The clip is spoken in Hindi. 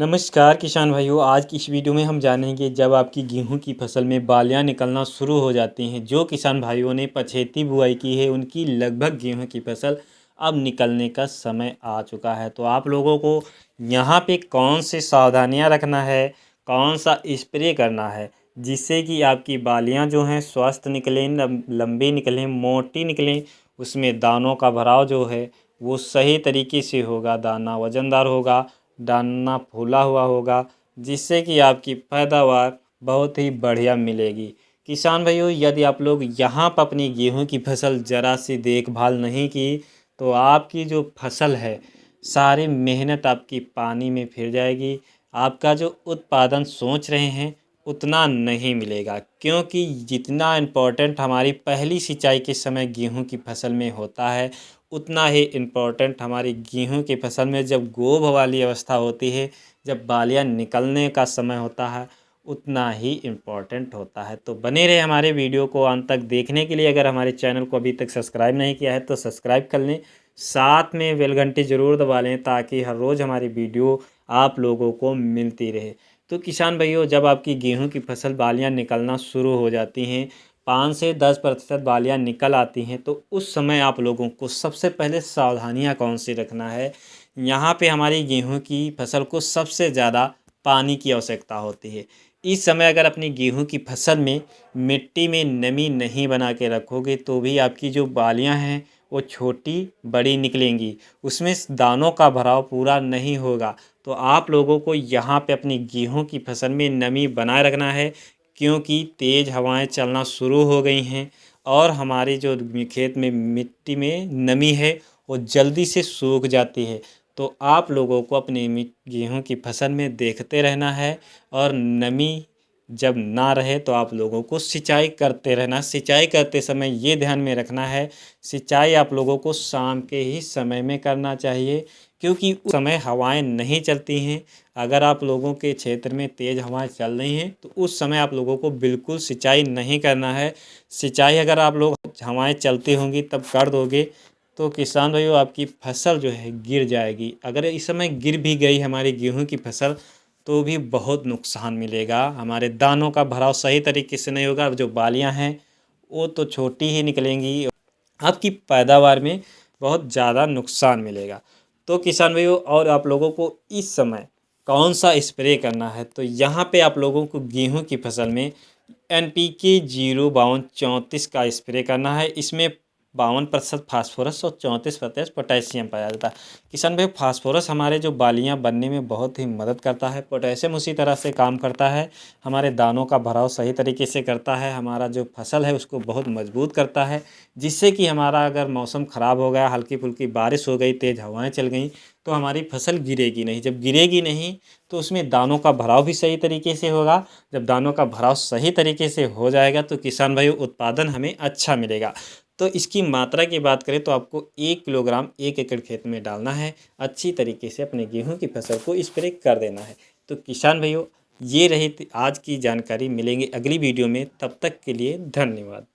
नमस्कार किसान भाइयों। आज की इस वीडियो में हम जानेंगे जब आपकी गेहूं की फसल में बालियां निकलना शुरू हो जाती हैं। जो किसान भाइयों ने पछेती बुआई की है उनकी लगभग गेहूं की फसल अब निकलने का समय आ चुका है। तो आप लोगों को यहाँ पे कौन से सावधानियां रखना है, कौन सा स्प्रे करना है जिससे कि आपकी बालियां जो हैं स्वस्थ निकलें, लंबी निकलें, मोटी निकलें, उसमें दानों का भराव जो है वो सही तरीके से होगा, दाना वज़नदार होगा, दाना फूला हुआ होगा, जिससे कि आपकी पैदावार बहुत ही बढ़िया मिलेगी। किसान भाइयों, यदि आप लोग यहाँ पर अपनी गेहूं की फसल ज़रा सी देखभाल नहीं की तो आपकी जो फसल है सारी मेहनत आपकी पानी में फिर जाएगी। आपका जो उत्पादन सोच रहे हैं उतना नहीं मिलेगा, क्योंकि जितना इम्पोर्टेंट हमारी पहली सिंचाई के समय गेहूं की फसल में होता है उतना ही इम्पोर्टेंट हमारी गेहूं की फसल में जब गोभ वाली अवस्था होती है, जब बालियां निकलने का समय होता है, उतना ही इम्पोर्टेंट होता है। तो बने रहे हमारे वीडियो को अंत तक देखने के लिए। अगर हमारे चैनल को अभी तक सब्सक्राइब नहीं किया है तो सब्सक्राइब कर लें, साथ में बेल घंटी ज़रूर दबा लें ताकि हर रोज़ हमारी वीडियो आप लोगों को मिलती रहे। तो किसान भाइयों, जब आपकी गेहूं की फसल बालियां निकलना शुरू हो जाती हैं, 5 से 10% बालियां निकल आती हैं, तो उस समय आप लोगों को सबसे पहले सावधानियां कौन सी रखना है। यहाँ पे हमारी गेहूं की फसल को सबसे ज़्यादा पानी की आवश्यकता होती है। इस समय अगर अपनी गेहूं की फसल में मिट्टी में नमी नहीं बना के रखोगे तो भी आपकी जो बालियां हैं वो छोटी बड़ी निकलेंगी, उसमें दानों का भराव पूरा नहीं होगा। तो आप लोगों को यहाँ पे अपनी गेहूं की फसल में नमी बनाए रखना है, क्योंकि तेज़ हवाएं चलना शुरू हो गई हैं और हमारे जो खेत में मिट्टी में नमी है वो जल्दी से सूख जाती है। तो आप लोगों को अपनी गेहूं की फसल में देखते रहना है और नमी जब ना रहे तो आप लोगों को सिंचाई करते रहना। सिंचाई करते समय ये ध्यान में रखना है, सिंचाई आप लोगों को शाम के ही समय में करना चाहिए, क्योंकि उस समय हवाएं नहीं चलती हैं। अगर आप लोगों के क्षेत्र में तेज़ हवाएं चल रही हैं तो उस समय आप लोगों को बिल्कुल सिंचाई नहीं करना है। सिंचाई अगर आप लोग हवाएं चलती होंगी तब कर दोगे तो किसान भाइयों आपकी फसल जो है गिर जाएगी। अगर इस समय गिर भी गई हमारी गेहूं की फसल तो भी बहुत नुकसान मिलेगा। हमारे दानों का भराव सही तरीके से नहीं होगा, जो बालियां हैं वो तो छोटी ही निकलेंगी, आपकी पैदावार में बहुत ज़्यादा नुकसान मिलेगा। तो किसान भाइयों, और आप लोगों को इस समय कौन सा स्प्रे करना है, तो यहाँ पे आप लोगों को गेहूं की फसल में NPK 05234 का स्प्रे करना है। इसमें 52% फास्फोरस और 34% पोटेशियम पाया जाता है। किसान भाई, फास्फोरस हमारे जो बालियां बनने में बहुत ही मदद करता है, पोटेशियम उसी तरह से काम करता है, हमारे दानों का भराव सही तरीके से करता है, हमारा जो फसल है उसको बहुत मजबूत करता है, जिससे कि हमारा अगर मौसम ख़राब हो गया, हल्की फुल्की बारिश हो गई, तेज़ हवाएँ चल गई तो हमारी फसल गिरेगी नहीं। जब गिरेगी नहीं तो उसमें दानों का भराव भी सही तरीके से होगा। जब दानों का भराव सही तरीके से हो जाएगा तो किसान भाई उत्पादन हमें अच्छा मिलेगा। तो इसकी मात्रा की बात करें तो आपको 1 किलोग्राम 1 एकड़ खेत में डालना है। अच्छी तरीके से अपने गेहूं की फसल को स्प्रे कर देना है। तो किसान भाइयों, ये रही आज की जानकारी। मिलेंगे अगली वीडियो में, तब तक के लिए धन्यवाद।